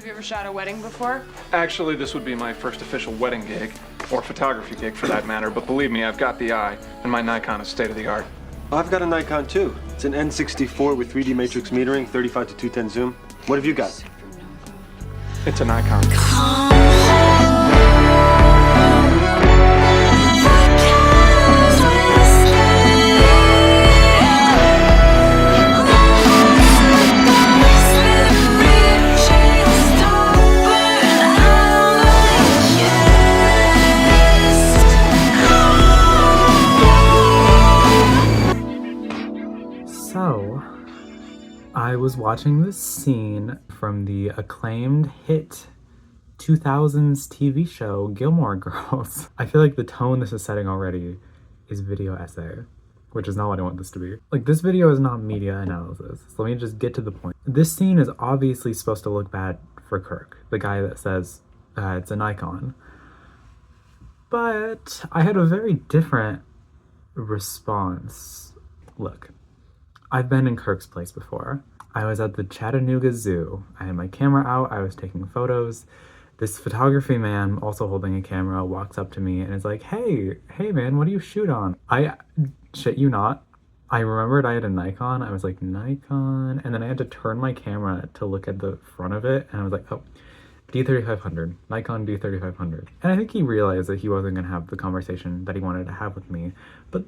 you ever shot a wedding before? Actually, this would be my first official wedding gig, or photography gig for that matter, but believe me, I've got the eye, and my Nikon is state of the art. I've got a Nikon too. It's an N64 with 3D matrix metering, 35 to 210 zoom. What have you got? It's a Nikon. So, I was watching this scene from the acclaimed hit 2000s TV show Gilmore Girls. I feel like the tone this is setting already is video essay, which is not what I want this to be. Like, this video is not media analysis, so let me just get to the point. This scene is obviously supposed to look bad for Kirk, the guy that says it's a Nikon. But I had a very different response. Look, I've been in Kirk's place before. I was at the Chattanooga Zoo. I had my camera out, I was taking photos. This photography man, also holding a camera, walks up to me and is like, hey man, what do you shoot on? I shit you not, I remembered I had a Nikon. I was like, Nikon, and then I had to turn my camera to look at the front of it, and I was like, oh, D3500, Nikon D3500. And I think he realized that he wasn't gonna have the conversation that he wanted to have with me, but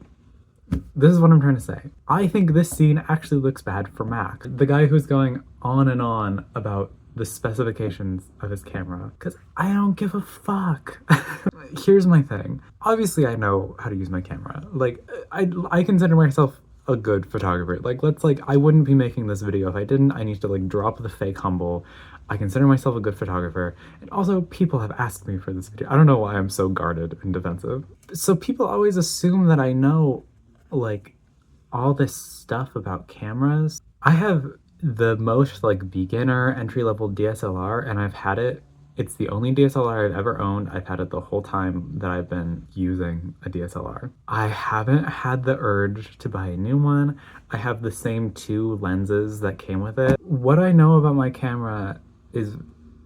this is what I'm trying to say. I think this scene actually looks bad for Mac, the guy who's going on and on about the specifications of his camera, because I don't give a fuck. Here's my thing. Obviously, I know how to use my camera. Like, I consider myself a good photographer. I wouldn't be making this video if I didn't. I need to drop the fake humble. I consider myself a good photographer. And also, people have asked me for this video. I don't know why I'm so guarded and defensive. So people always assume that I know all this stuff about cameras. I have the most beginner entry-level DSLR, and I've had it. It's the only DSLR I've ever owned. I've had it the whole time that I've been using a DSLR. I haven't had the urge to buy a new one. I have the same 2 lenses that came with it. What I know about my camera is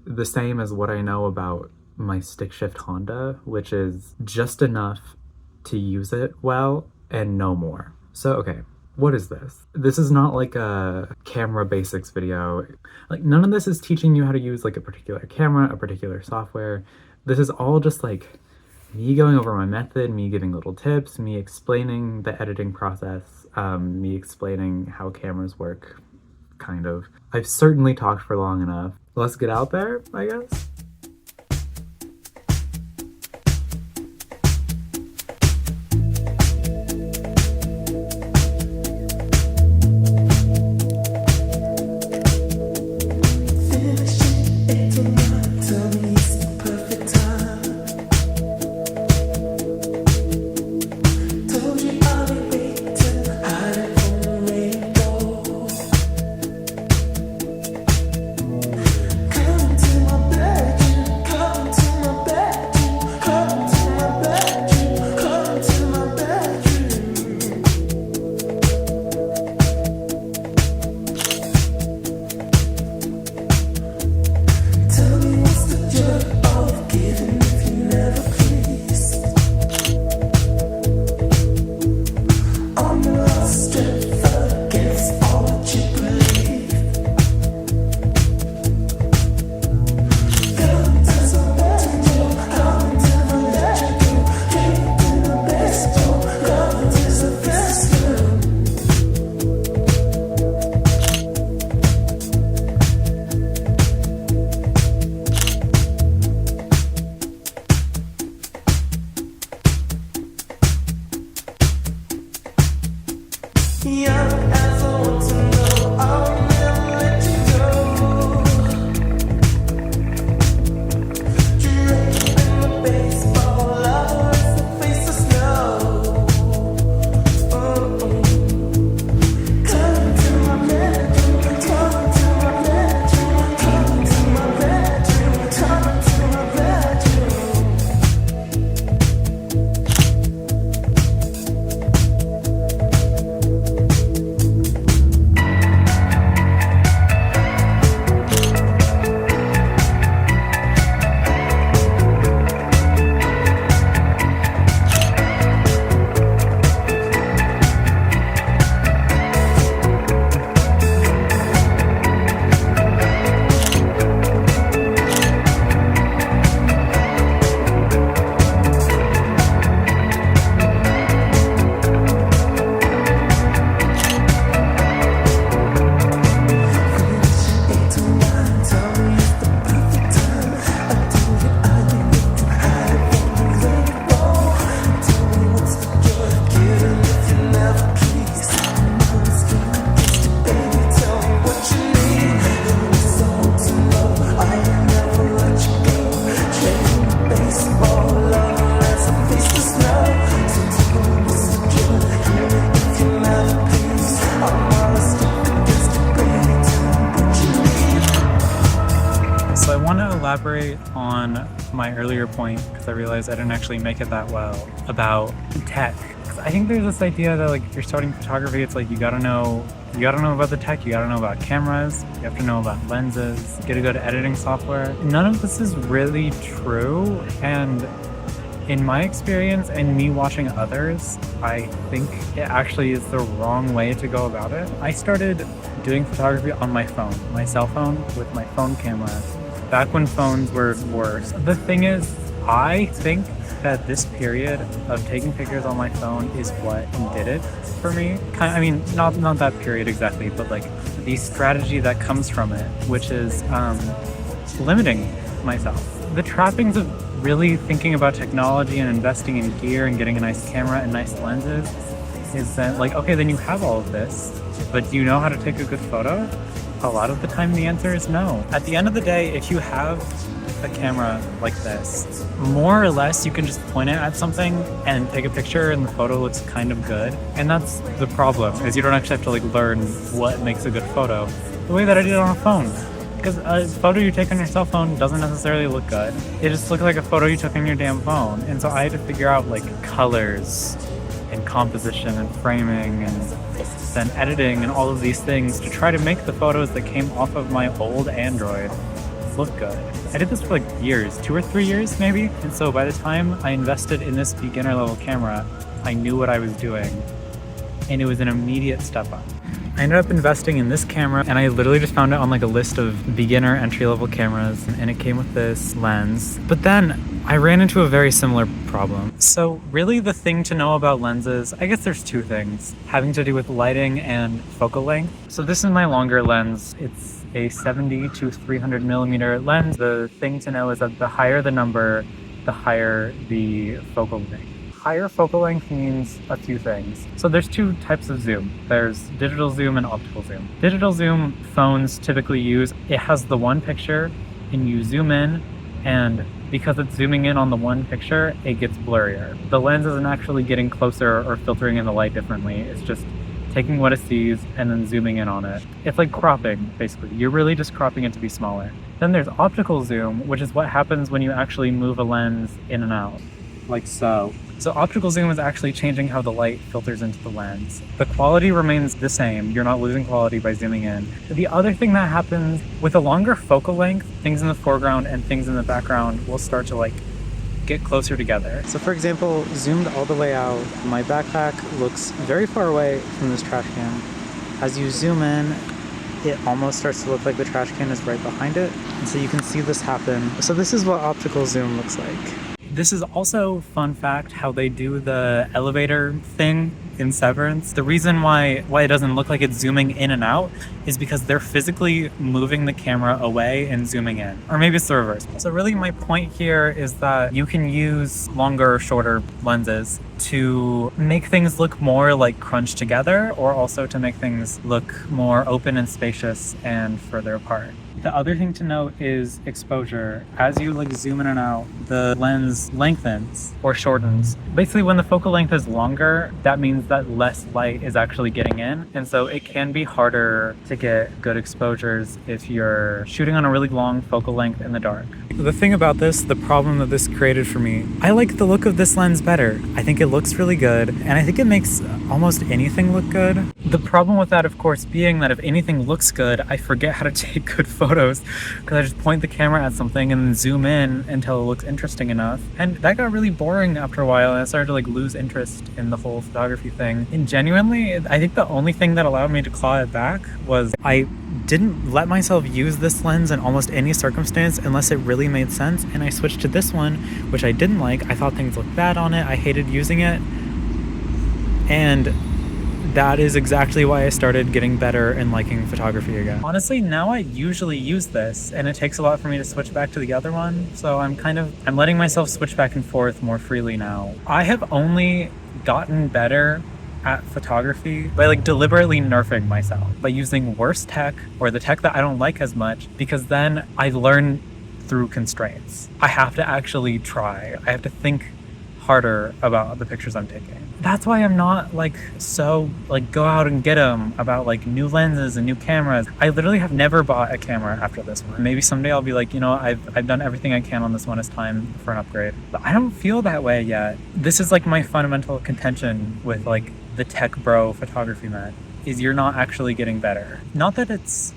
the same as what I know about my stick shift Honda, which is just enough to use it well and no more. So, okay, what is this? This is not like a camera basics video. None of this is teaching you how to use a particular camera, a particular software. This is all just me going over my method, me giving little tips, me explaining the editing process, me explaining how cameras work, kind of. I've certainly talked for long enough. Let's get out there, I guess. Come to my bed. So I want to elaborate on my earlier point, because I realized I didn't actually make it that well, about tech. 'Cause I think there's this idea that like if you're starting photography, it's like you gotta know about the tech, you gotta know about cameras, you have to know about lenses, you gotta go to editing software. None of this is really true, and in my experience and me watching others, I think it actually is the wrong way to go about it. I started doing photography on my phone, my cell phone with my phone camera, back when phones were worse. The thing is, I think that this period of taking pictures on my phone is what did it for me. I mean, not that period exactly, but like the strategy that comes from it, which is limiting myself. The trappings of really thinking about technology and investing in gear and getting a nice camera and nice lenses is that like, okay, then you have all of this, but do you know how to take a good photo? A lot of the time the answer is no. At the end of the day, if you have a camera like this, more or less you can just point it at something and take a picture and the photo looks kind of good. And that's the problem, is you don't actually have to like learn what makes a good photo the way that I did on a phone. Because a photo you take on your cell phone doesn't necessarily look good. It just looks like a photo you took on your damn phone. And so I had to figure out like colors and composition and framing and then editing and all of these things to try to make the photos that came off of my old Android look good. I did this for like years, 2 or 3 years maybe. And so by the time I invested in this beginner level camera, I knew what I was doing. And it was an immediate step up. I ended up investing in this camera, and I literally just found it on like a list of beginner entry-level cameras, and it came with this lens. But then I ran into a very similar problem. So really the thing to know about lenses, I guess there's 2 things having to do with lighting and focal length. So this is my longer lens. It's a 70 to 300 millimeter lens. The thing to know is that the higher the number, the higher the focal length. Higher focal length means a few things. So there's 2 types of zoom. There's digital zoom and optical zoom. Digital zoom phones typically use, it has the one picture and you zoom in, and because it's zooming in on the one picture, it gets blurrier. The lens isn't actually getting closer or filtering in the light differently. It's just taking what it sees and then zooming in on it. It's like cropping, basically. You're really just cropping it to be smaller. Then there's optical zoom, which is what happens when you actually move a lens in and out, like so. So optical zoom is actually changing how the light filters into the lens. The quality remains the same. You're not losing quality by zooming in. The other thing that happens with a longer focal length, things in the foreground and things in the background will start to like get closer together. So for example, zoomed all the way out, my backpack looks very far away from this trash can. As you zoom in, it almost starts to look like the trash can is right behind it. And so you can see this happen. So this is what optical zoom looks like. This is also, fun fact, how they do the elevator thing in Severance. The reason why it doesn't look like it's zooming in and out is because they're physically moving the camera away and zooming in. Or maybe it's the reverse. So really my point here is that you can use longer or shorter lenses to make things look more like crunched together, or also to make things look more open and spacious and further apart. The other thing to note is exposure. As you like zoom in and out, the lens lengthens or shortens. Basically, when the focal length is longer, that means that less light is actually getting in. And so it can be harder to get good exposures if you're shooting on a really long focal length in the dark. The thing about this, the problem that this created for me, I like the look of this lens better. I think it looks really good, and I think it makes almost anything look good. The problem with that, of course, being that if anything looks good, I forget how to take good photos because I just point the camera at something and then zoom in until it looks interesting enough. And that got really boring after a while, and I started to like lose interest in the whole photography thing. And genuinely, I think the only thing that allowed me to claw it back was I didn't let myself use this lens in almost any circumstance unless it really made sense, and I switched to this one, which I didn't like. I thought things looked bad on it. I hated using it, and that is exactly why I started getting better and liking photography again. Honestly, now I usually use this, and it takes a lot for me to switch back to the other one, so I'm letting myself switch back and forth more freely now. I have only gotten better at photography by like deliberately nerfing myself, by using worse tech or the tech that I don't like as much, because then I learn through constraints. I have to actually try. I have to think harder about the pictures I'm taking. That's why I'm not like so like go out and get them about like new lenses and new cameras. I literally have never bought a camera after this one. Maybe someday I'll be like, you know, I've done everything I can on this one. It's time for an upgrade. But I don't feel that way yet. This is like my fundamental contention with like the tech bro photography man, is you're not actually getting better. Not that it's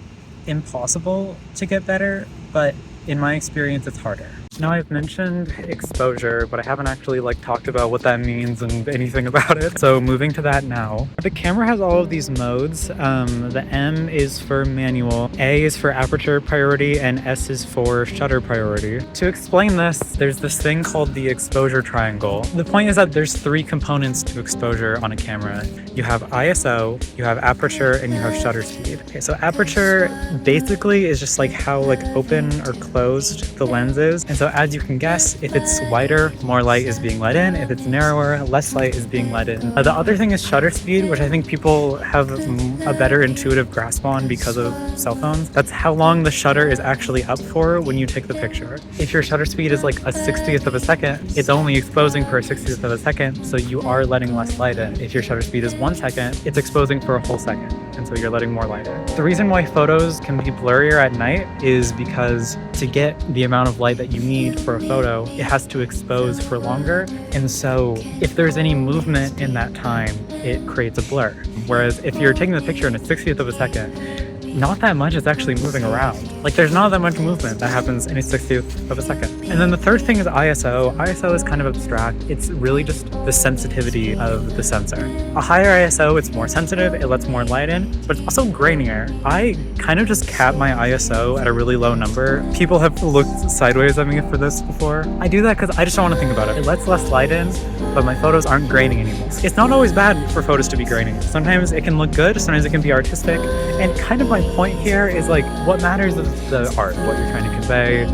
impossible to get better, but in my experience, it's harder. Now, I've mentioned exposure, but I haven't actually like talked about what that means and anything about it. So moving to that now. The camera has all of these modes. The M is for manual, A is for aperture priority, and S is for shutter priority. To explain this, there's this thing called the exposure triangle. The point is that there's 3 components to exposure on a camera. You have ISO, you have aperture, and you have shutter speed. Okay, so aperture basically is just like how like open or closed the lens is. And so as you can guess, if it's wider, more light is being let in. If it's narrower, less light is being let in. The other thing is shutter speed, which I think people have a better intuitive grasp on because of cell phones. That's how long the shutter is actually up for when you take the picture. If your shutter speed is like a 60th of a second, it's only exposing for a 60th of a second, so you are letting less light in. If your shutter speed is 1 second, it's exposing for a whole second, and so you're letting more light in. The reason why photos can be blurrier at night is because to get the amount of light that you need for a photo, it has to expose for longer. And so if there's any movement in that time, it creates a blur. Whereas if you're taking the picture in a 60th of a second, not that much is actually moving around. Like there's not that much movement that happens in a 60th of a second. And then the third thing is ISO. ISO is kind of abstract. It's really just the sensitivity of the sensor. A higher ISO, it's more sensitive, it lets more light in, but it's also grainier. I kind of just cap my ISO at a really low number. People have looked sideways at me for this before. I do that because I just don't want to think about it. It lets less light in, but my photos aren't graining anymore. It's not always bad for photos to be graining. Sometimes it can look good, sometimes it can be artistic, and kind of my point here is like what matters is the art, what you're trying to convey,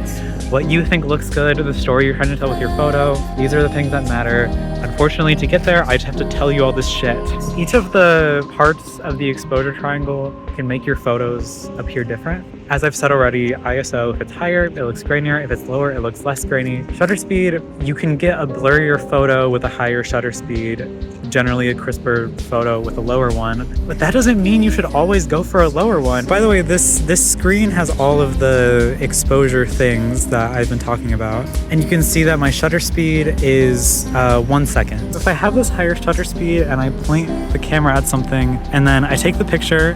what you think looks good, the story you're trying to tell with your photo. These are the things that matter. Unfortunately, to get there, I just have to tell you all this shit. Each of the parts of the exposure triangle can make your photos appear different. As I've said already, ISO, if it's higher, it looks grainier. If it's lower, it looks less grainy. Shutter speed, you can get a blurrier photo with a higher shutter speed, generally a crisper photo with a lower one, but that doesn't mean you should always go for a lower one. By the way, this screen has all of the exposure things that I've been talking about, and you can see that my shutter speed is 1 second. If I have this higher shutter speed and I point the camera at something and then I take the picture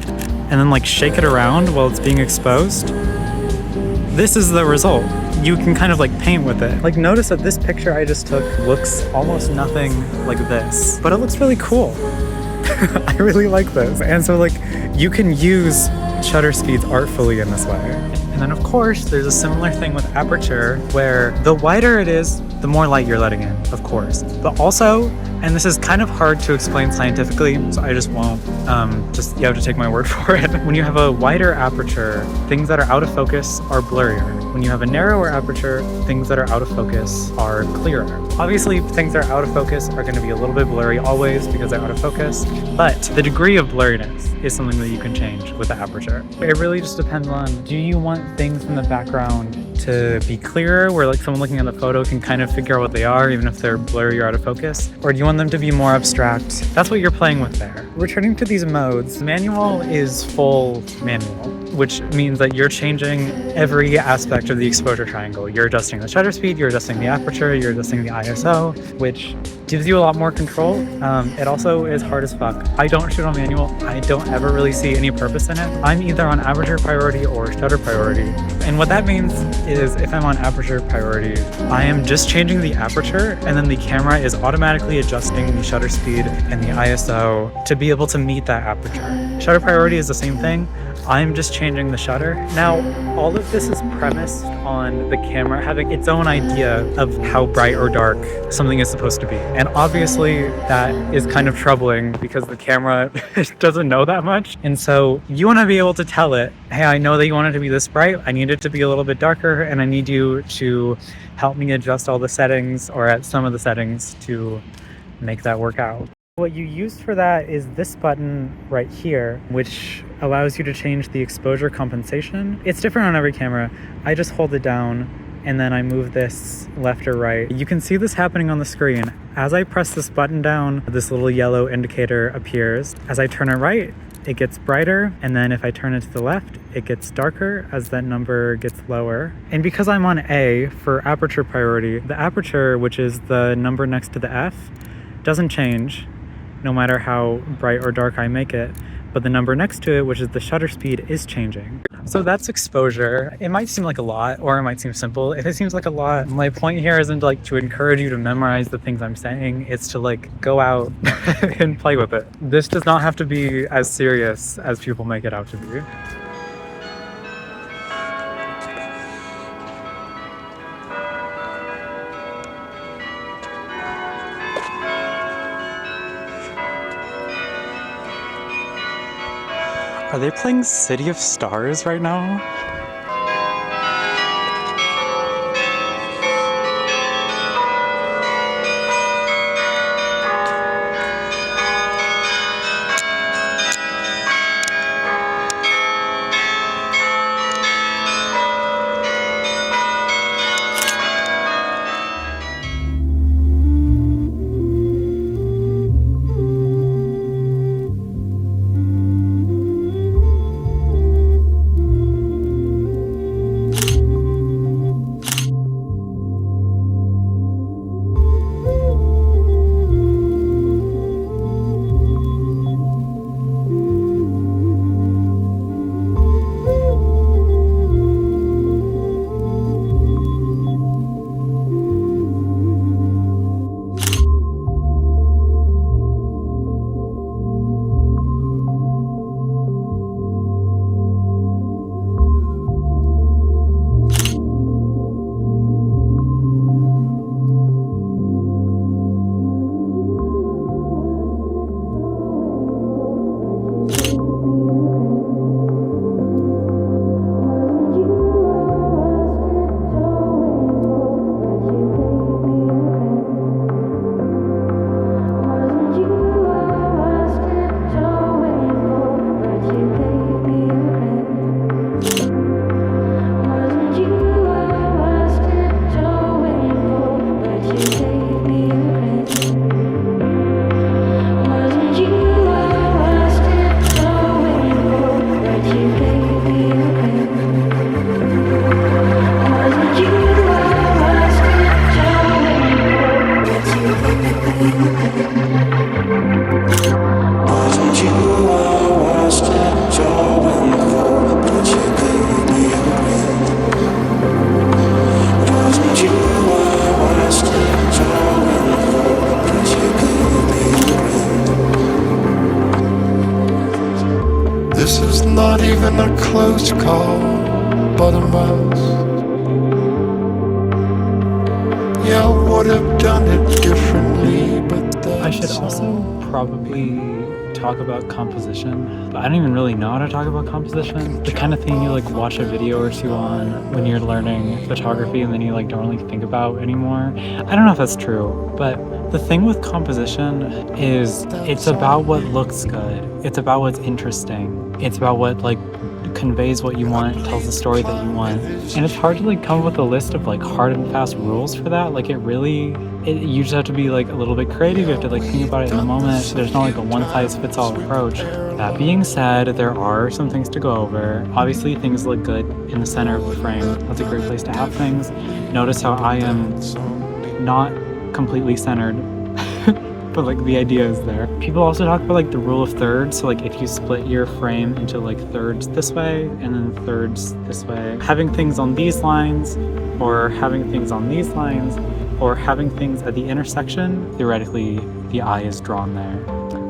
and then like shake it around while it's being exposed, this is the result. You can kind of like paint with it. Like notice that this picture I just took looks almost nothing like this, but it looks really cool. I really like this. And so like you can use shutter speeds artfully in this way. And then of course there's a similar thing with aperture where the wider it is, the more light you're letting in, of course. But also, and this is kind of hard to explain scientifically, so I just won't, you have to take my word for it. When you have a wider aperture, things that are out of focus are blurrier. When you have a narrower aperture, things that are out of focus are clearer. Obviously, things that are out of focus are going to be a little bit blurry always because they're out of focus, but the degree of blurriness is something that you can change with the aperture. It really just depends on, do you want things in the background to be clearer, where like someone looking at the photo can kind of figure out what they are, even if they're blurry or out of focus? Or do you want them to be more abstract? That's what you're playing with there. Returning to these modes, manual is full manual, which means that you're changing every aspect of the exposure triangle. You're adjusting the shutter speed, you're adjusting the aperture, you're adjusting the ISO, which gives you a lot more control. It also is hard as fuck. I don't shoot on manual. I don't ever really see any purpose in it. I'm either on aperture priority or shutter priority. And what that means is if I'm on aperture priority, I am just changing the aperture and then the camera is automatically adjusting the shutter speed and the ISO to be able to meet that aperture. Shutter priority is the same thing. I'm just changing the shutter. Now, all of this is premised on the camera having its own idea of how bright or dark something is supposed to be. And obviously that is kind of troubling because the camera doesn't know that much. And so you want to be able to tell it, hey, I know that you want it to be this bright. I need it to be a little bit darker, and I need you to help me adjust all the settings or at some of the settings to make that work out. What you use for that is this button right here, which allows you to change the exposure compensation. It's different on every camera. I just hold it down and then I move this left or right. You can see this happening on the screen. As I press this button down, this little yellow indicator appears. As I turn it right, it gets brighter, and then if I turn it to the left, it gets darker as that number gets lower. And because I'm on A for aperture priority, the aperture, which is the number next to the F, doesn't change no matter how bright or dark I make it, but the number next to it, which is the shutter speed, is changing. So that's exposure. It might seem like a lot, or it might seem simple. If it seems like a lot, my point here isn't like to encourage you to memorize the things I'm saying. It's to like go out and play with it. This does not have to be as serious as people make it out to be. Are they playing City of Stars right now? This is not even a close call, but a must. Yeah, I would have done it differently, but I should that's also all. probably talk about composition, but I don't even really know how to talk about composition. The kind of thing you like watch a video or two on when you're learning photography and then you like don't really think about anymore. I don't know if that's true, but the thing with composition is it's about what looks good. It's about what's interesting. It's about what like conveys what you want, tells the story that you want. And it's hard to like come up with a list of like hard and fast rules for that. Like you just have to be like a little bit creative. You have to like think about it in the moment. There's not like a one size fits all approach. That being said, there are some things to go over. Obviously things look good in the center of the frame. That's a great place to have things. Notice how I am not completely centered, but like the idea is there. People also talk about like the rule of thirds. So like if you split your frame into like thirds this way and then thirds this way, having things on these lines or having things on these lines or having things at the intersection, theoretically the eye is drawn there.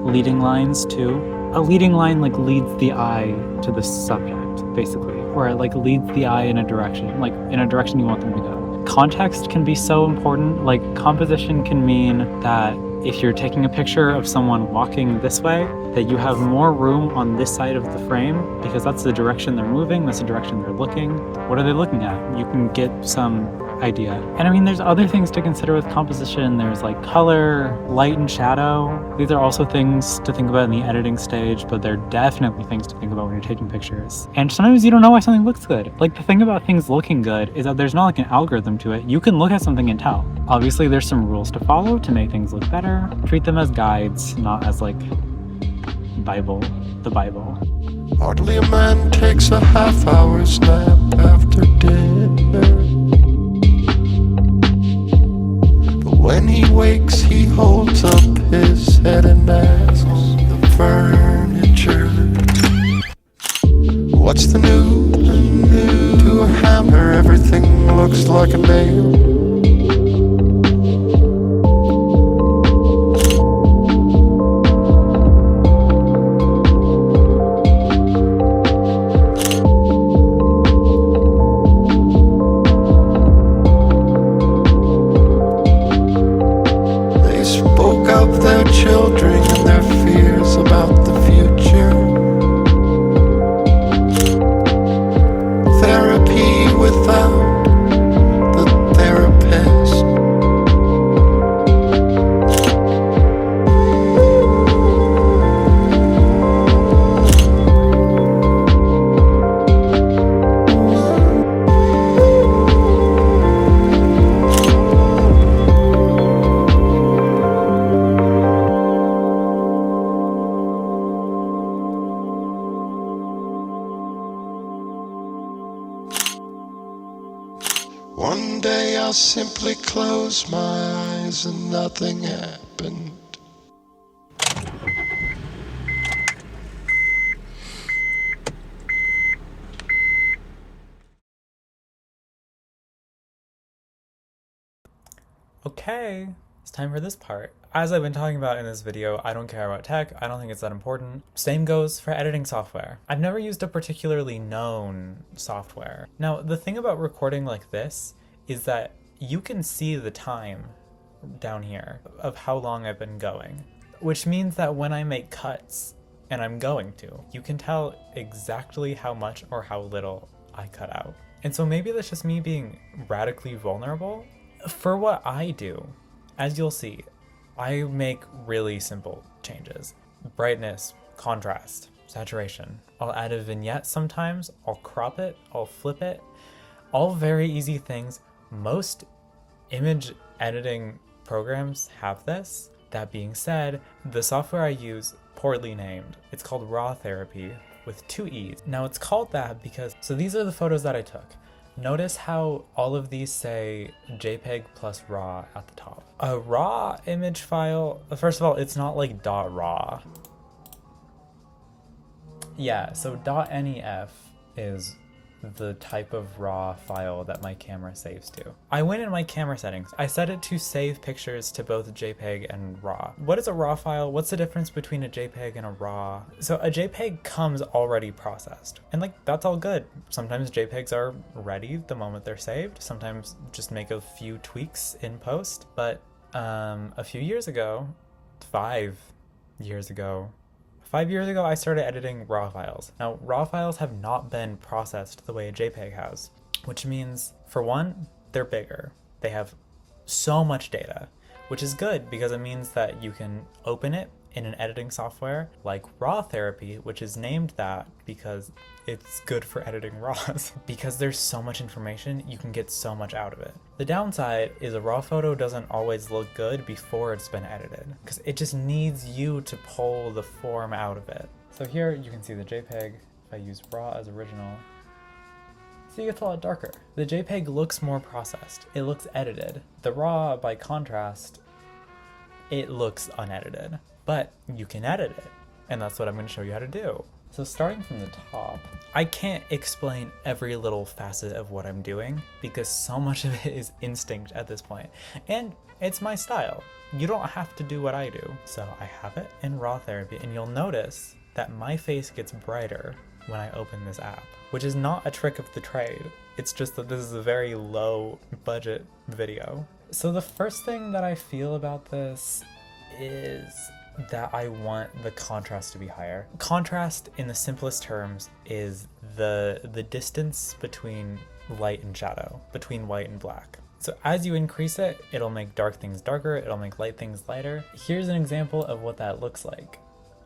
Leading lines too. A leading line like leads the eye to the subject basically, or it like leads the eye in a direction you want them to go. Context can be so important. Like composition can mean that if you're taking a picture of someone walking this way, that you have more room on this side of the frame because that's the direction they're moving, that's the direction they're looking. What are they looking at? You can get some idea. And I mean, there's other things to consider with composition. There's like color, light and shadow. These are also things to think about in the editing stage, but they're definitely things to think about when you're taking pictures. And sometimes you don't know why something looks good. Like, the thing about things looking good is that there's not like an algorithm to it. You can look at something and tell. Obviously, there's some rules to follow to make things look better. Treat them as guides, not as like the Bible. Hardly a man takes a half-hour's nap after dinner. But when he wakes, he holds up his head and asks the furniture, what's the news? To a hammer, everything looks like a nail. Children and their fears about the future. Therapy without the therapist. One day I'll simply close my eyes and nothing happened. Okay, it's time for this part. As I've been talking about in this video, I don't care about tech, I don't think it's that important. Same goes for editing software. I've never used a particularly known software. Now, the thing about recording like this is that you can see the time down here of how long I've been going, which means that when I make cuts, and I'm going to, you can tell exactly how much or how little I cut out. And so maybe that's just me being radically vulnerable. For what I do, as you'll see, I make really simple changes. Brightness, contrast, saturation. I'll add a vignette sometimes, I'll crop it, I'll flip it. All very easy things. Most image editing programs have this. That being said, the software I use, poorly named, it's called Raw Therapy with 2 E's. Now it's called that because, so these are the photos that I took. Notice how all of these say JPEG plus RAW at the top. A RAW image file, first of all, it's not like .raw. Yeah, so .nef is the type of RAW file that my camera saves to. I went in my camera settings. I set it to save pictures to both JPEG and RAW. What is a RAW file? What's the difference between a JPEG and a RAW? So a JPEG comes already processed, and like, that's all good. Sometimes JPEGs are ready the moment they're saved. Sometimes just make a few tweaks in post. But a few years ago, 5 years ago, I started editing RAW files. Now, RAW files have not been processed the way a JPEG has, which means, for one, they're bigger. They have so much data, which is good because it means that you can open it in an editing software like Raw Therapy, which is named that because it's good for editing RAWs. Because there's so much information, you can get so much out of it. The downside is a RAW photo doesn't always look good before it's been edited, because it just needs you to pull the form out of it. So here you can see the JPEG. If I use RAW as original, see, it gets a lot darker. The JPEG looks more processed. It looks edited. The RAW, by contrast, it looks unedited. But you can edit it, and that's what I'm going to show you how to do. So starting from the top, I can't explain every little facet of what I'm doing because so much of it is instinct at this point. And it's my style. You don't have to do what I do. So I have it in Raw Therapy, and you'll notice that my face gets brighter when I open this app, which is not a trick of the trade. It's just that this is a very low budget video. So the first thing that I feel about this is that I want the contrast to be higher. Contrast, in the simplest terms, is the distance between light and shadow, between white and black. So as you increase it, it'll make dark things darker, it'll make light things lighter. Here's an example of what that looks like.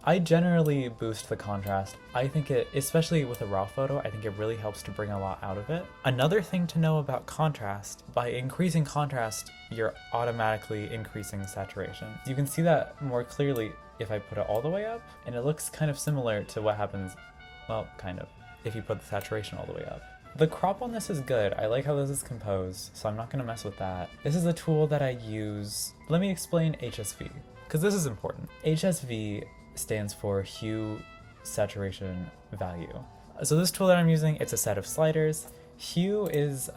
I generally boost the contrast. I think it, especially with a raw photo, I think it really helps to bring a lot out of it. Another thing to know about contrast, by increasing contrast, you're automatically increasing saturation. You can see that more clearly if I put it all the way up, and it looks kind of similar to what happens, well, kind of, if you put the saturation all the way up. The crop on this is good. I like how this is composed, so I'm not gonna mess with that. This is a tool that I use. Let me explain HSV, because this is important. HSV stands for hue saturation value. So this tool that I'm using, it's a set of sliders. Hue is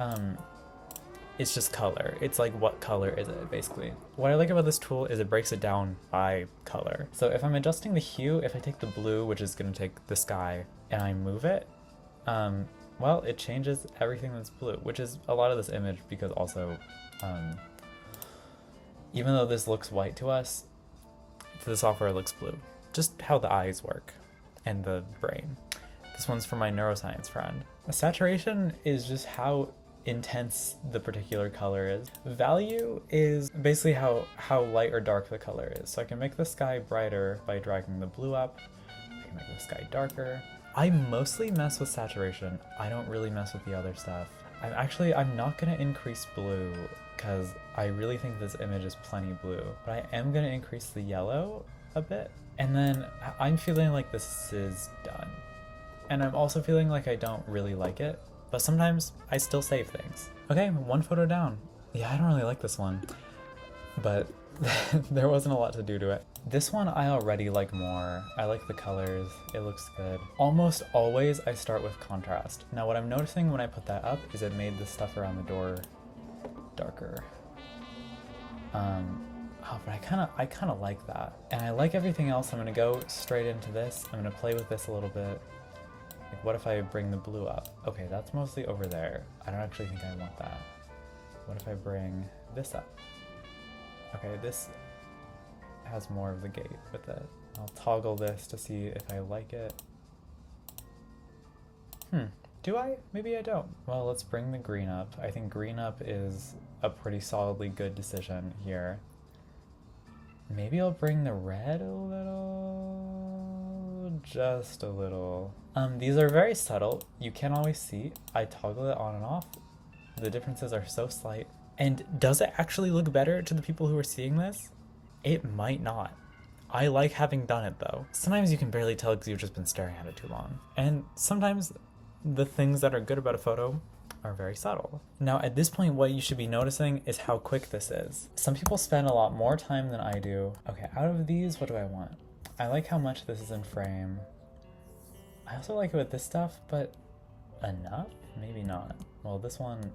it's just color. It's like, what color is it, basically. What I like about this tool is it breaks it down by color. So if I'm adjusting the hue, if I take the blue, which is gonna take the sky, and I move it, well, it changes everything that's blue, which is a lot of this image, because also, even though this looks white to us, to the software it looks blue. Just how the eyes work and the brain. This one's for my neuroscience friend. Saturation is just how intense the particular color is. Value is basically how light or dark the color is. So I can make the sky brighter by dragging the blue up. I can make the sky darker. I mostly mess with saturation. I don't really mess with the other stuff. I'm not gonna increase blue because I really think this image is plenty blue, but I am gonna increase the yellow a bit. And then I'm feeling like this is done. And I'm also feeling like I don't really like it, but sometimes I still save things. Okay, one photo down. Yeah, I don't really like this one, but there wasn't a lot to do to it. This one I already like more. I like the colors, it looks good. Almost always I start with contrast. Now what I'm noticing when I put that up is it made the stuff around the door darker. Oh, but I kind of like that. And I like everything else. I'm gonna go straight into this. I'm gonna play with this a little bit. Like, what if I bring the blue up? Okay, that's mostly over there. I don't actually think I want that. What if I bring this up? Okay, this has more of the gate with it. I'll toggle this to see if I like it. Do I? Maybe I don't. Well, let's bring the green up. I think green up is a pretty solidly good decision here. Maybe I'll bring the red a little, just a little. These are very subtle. You can't always see. I toggle it on and off. The differences are so slight. And does it actually look better to the people who are seeing this? It might not. I like having done it though. Sometimes you can barely tell because you've just been staring at it too long. And sometimes the things that are good about a photo are very subtle. Now at this point, what you should be noticing is how quick this is. Some people spend a lot more time than I do. Okay, out of these, what do I want? I like how much this is in frame. I also like it with this stuff, but enough? Maybe not. Well, this one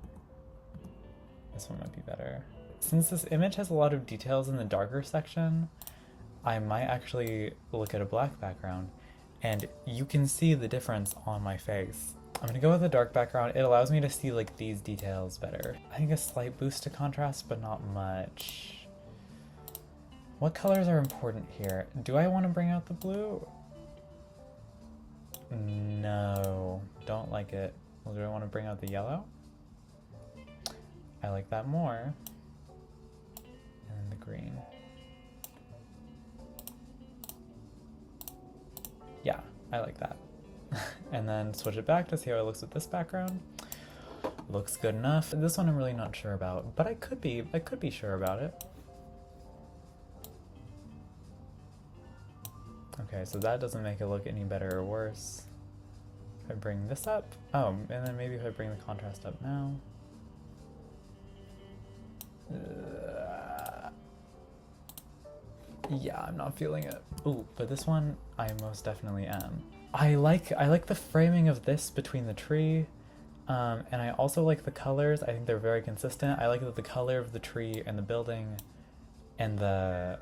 might be better. Since this image has a lot of details in the darker section, I might actually look at a black background, and you can see the difference on my face. I'm gonna go with a dark background. It allows me to see like these details better. I think a slight boost to contrast, but not much. What colors are important here? Do I want to bring out the blue? No, don't like it. Well, do I want to bring out the yellow? I like that more. And then the green. Yeah, I like that. And then switch it back to see how it looks with this background. Looks good enough. This one I'm really not sure about, but I could be sure about it. Okay, so that doesn't make it look any better or worse. If I bring this up, oh, and then maybe if I bring the contrast up now. Yeah, I'm not feeling it. Ooh, but this one I most definitely am. I like the framing of this between the tree, and I also like the colors. I think they're very consistent. I like that the color of the tree and the building and the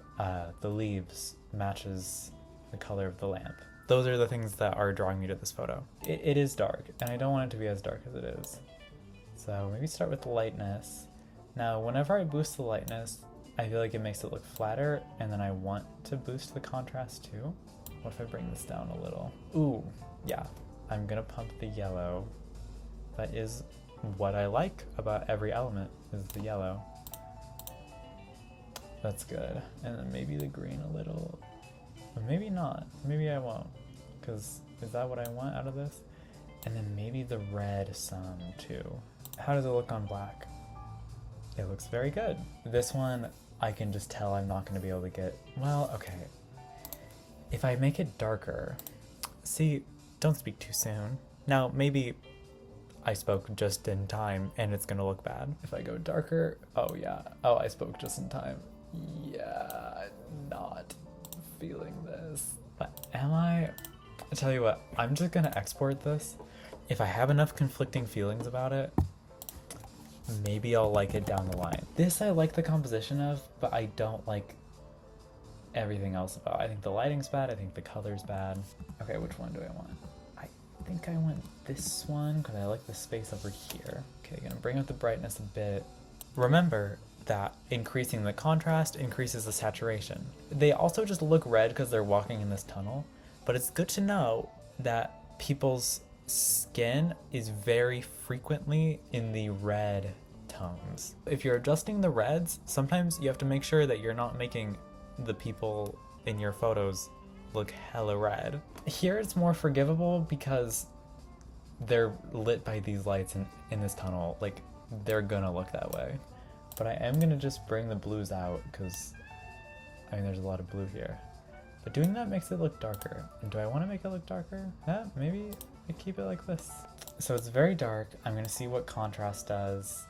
leaves matches the color of the lamp. Those are the things that are drawing me to this photo. It is dark, and I don't want it to be as dark as it is. So maybe start with the lightness. Now, whenever I boost the lightness, I feel like it makes it look flatter, and then I want to boost the contrast too. What if I bring this down a little? Ooh, yeah. I'm gonna pump the yellow. That is what I like about every element is the yellow. That's good. And then maybe the green a little, but maybe not. Maybe I won't, because is that what I want out of this? And then maybe the red some too. How does it look on black? It looks very good. This one, I can just tell I'm not gonna be able to get, well, okay. If I make it darker, see, don't speak too soon. Now, maybe I spoke just in time and it's gonna look bad. If I go darker, oh yeah. Oh, I spoke just in time. Yeah, not feeling this. But am I tell you what, I'm just gonna export this. If I have enough conflicting feelings about it, maybe I'll like it down the line. This I like the composition of, but I don't like everything else about it. I think the lighting's bad, I think the color's bad. Okay, which one do I want? I think I want this one because I like the space over here. Okay, gonna bring up the brightness a bit. Remember that increasing the contrast increases the saturation. They also just look red because they're walking in this tunnel, but it's good to know that people's skin is very frequently in the red tones. If you're adjusting the reds, sometimes you have to make sure that you're not making the people in your photos look hella red. Here it's more forgivable because they're lit by these lights in this tunnel. Like, they're gonna look that way. But I am gonna just bring the blues out because, I mean, there's a lot of blue here. But doing that makes it look darker. And do I want to make it look darker? Yeah, maybe I keep it like this. So it's very dark. I'm gonna see what contrast does.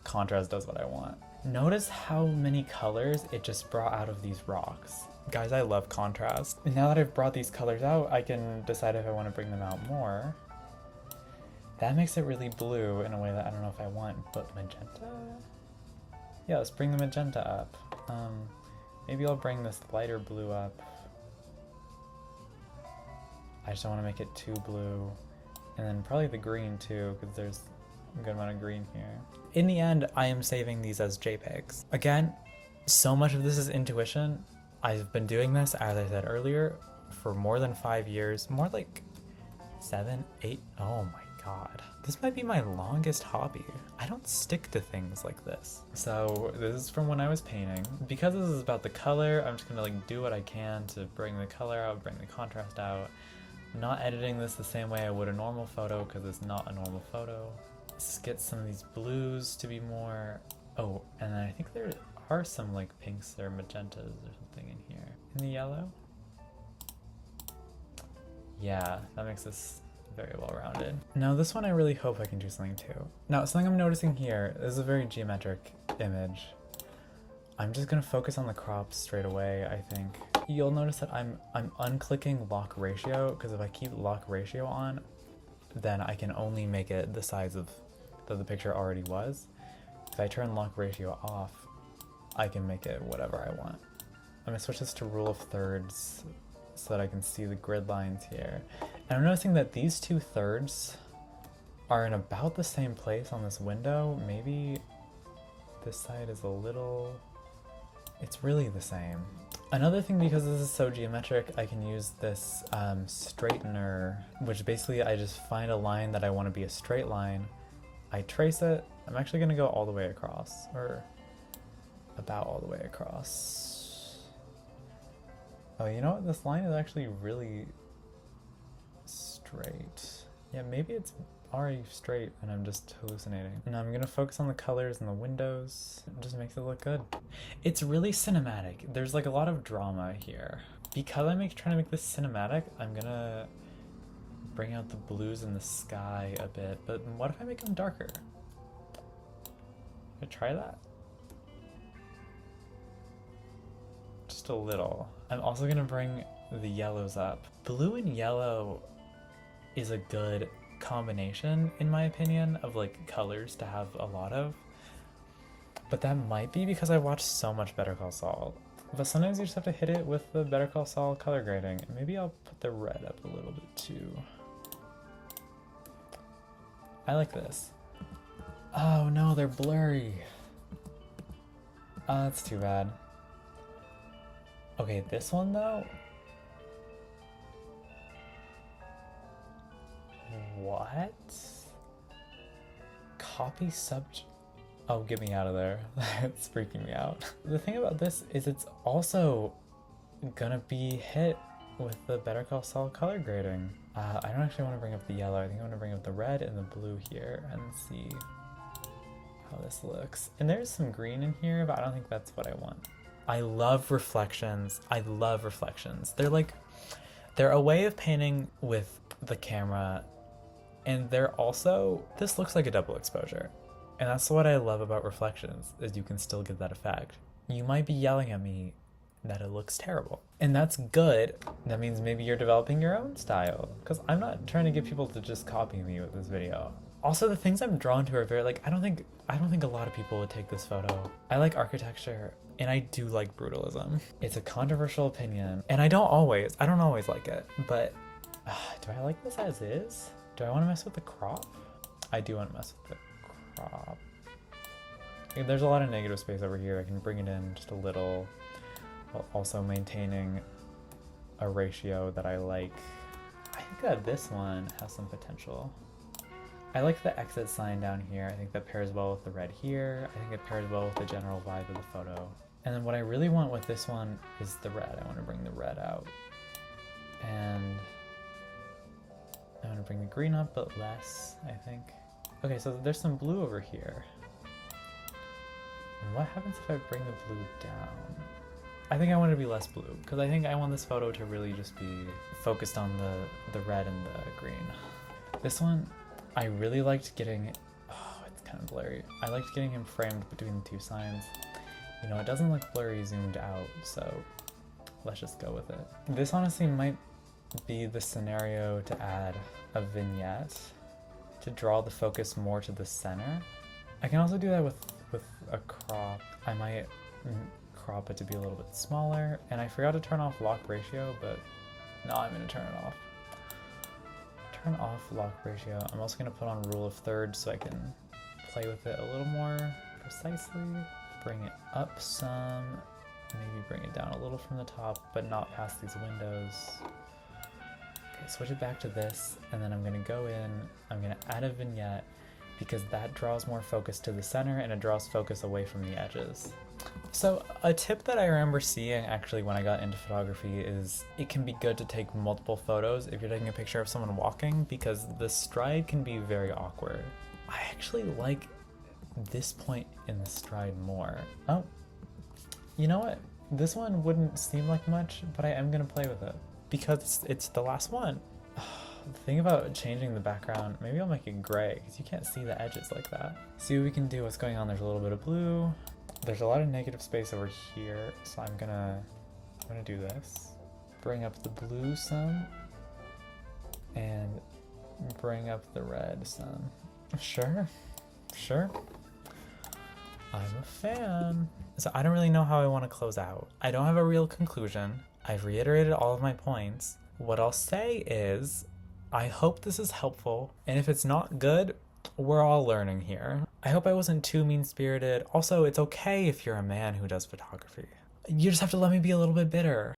Contrast does what I want. Notice how many colors it just brought out of these rocks. Guys, I love contrast. And now that I've brought these colors out, I can decide if I want to bring them out more. That makes it really blue in a way that I don't know if I want, but magenta? Yeah, let's bring the magenta up. Maybe I'll bring this lighter blue up. I just don't want to make it too blue. And then probably the green too, because there's a good amount of green here. In the end, I am saving these as JPEGs. Again, so much of this is intuition. I've been doing this, as I said earlier, for more than 5 years, more like 7, 8, oh my god. This might be my longest hobby. I don't stick to things like this. So this is from when I was painting. Because this is about the color, I'm just gonna like do what I can to bring the color out, bring the contrast out. I'm not editing this the same way I would a normal photo because it's not a normal photo. Let's get some of these blues to be more, oh, and then I think there are some like pinks or magentas or something in here. In the yellow? Yeah, that makes this very well rounded. Now this one I really hope I can do something too. Now something I'm noticing here, this is a very geometric image. I'm just gonna focus on the crops straight away, I think. You'll notice that I'm unclicking lock ratio, because if I keep lock ratio on, then I can only make it the size of that the picture already was. If I turn lock ratio off, I can make it whatever I want. I'm gonna switch this to rule of thirds so that I can see the grid lines here. And I'm noticing that these 2/3 are in about the same place on this window. Maybe this side is a little, it's really the same. Another thing, because this is so geometric, I can use this straightener, which basically I just find a line that I want to be a straight line. I trace it. I'm actually going to go all the way across, or about all the way across. Oh, you know what? This line is actually really straight. Yeah, maybe it's already straight and I'm just hallucinating. And I'm gonna focus on the colors and the windows. It just makes it look good. It's really cinematic. There's like a lot of drama here. Because I'm trying to make this cinematic, I'm gonna bring out the blues in the sky a bit. But what if I make them darker? Should I try that? Just a little. I'm also gonna bring the yellows up. Blue and yellow is a good combination, in my opinion, of like colors to have a lot of. But that might be because I watched so much Better Call Saul. But sometimes you just have to hit it with the Better Call Saul color grading. Maybe I'll put the red up a little bit too. I like this. Oh no, they're blurry. Oh, that's too bad. Okay, this one though. What? copy subject. Oh, get me out of there. It's freaking me out. The thing about this is it's also gonna be hit with the Better Call Saul color grading. I don't actually want to bring up the yellow. I think I want to bring up the red and the blue here and see how this looks. And there's some green in here, but I don't think that's what I want. I love reflections. I love reflections. They're a way of painting with the camera, and they're also, this looks like a double exposure. And that's what I love about reflections, is you can still get that effect. You might be yelling at me that it looks terrible, and that's good. That means maybe you're developing your own style, because I'm not trying to get people to just copy me with this video. Also, the things I'm drawn to are very, like, I don't think a lot of people would take this photo. I like architecture, and I do like brutalism. It's a controversial opinion, and I don't always like it, but do I like this as is? Do I want to mess with the crop? I do want to mess with the crop. There's a lot of negative space over here. I can bring it in just a little, while also maintaining a ratio that I like. I think that this one has some potential. I like the exit sign down here. I think that pairs well with the red here. I think it pairs well with the general vibe of the photo. And then what I really want with this one is the red. I want to bring the red out. And I want to bring the green up, but less, I think. Okay, so there's some blue over here. And what happens if I bring the blue down? I think I want it to be less blue, because I think I want this photo to really just be focused on the red and the green. This one, I really liked getting, oh, it's kind of blurry. I liked getting him framed between the two signs. You know, it doesn't look blurry zoomed out, so let's just go with it. This honestly might be the scenario to add a vignette to draw the focus more to the center. I can also do that with a crop. I might crop it to be a little bit smaller, and I forgot to turn off lock ratio, but now I'm gonna turn it off. Turn off lock ratio. I'm also gonna put on rule of thirds so I can play with it a little more precisely. Bring it up some, maybe bring it down a little from the top, but not past these windows. Okay, switch it back to this, and then I'm gonna go in, I'm gonna add a vignette, because that draws more focus to the center and it draws focus away from the edges. So a tip that I remember seeing actually when I got into photography is it can be good to take multiple photos if you're taking a picture of someone walking, because the stride can be very awkward. I actually like this point in the stride more. Oh, you know what? This one wouldn't seem like much, but I am gonna play with it because it's the last one. The thing about changing the background, maybe I'll make it gray because you can't see the edges like that. See what we can do, what's going on. There's a little bit of blue. There's a lot of negative space over here, so I'm gonna do this. Bring up the blue some, and bring up the red some. Sure. I'm a fan. So I don't really know how I want to close out. I don't have a real conclusion. I've reiterated all of my points. What I'll say is, I hope this is helpful, and if it's not good, we're all learning here. I hope I wasn't too mean-spirited. Also, it's okay if you're a man who does photography. You just have to let me be a little bit bitter.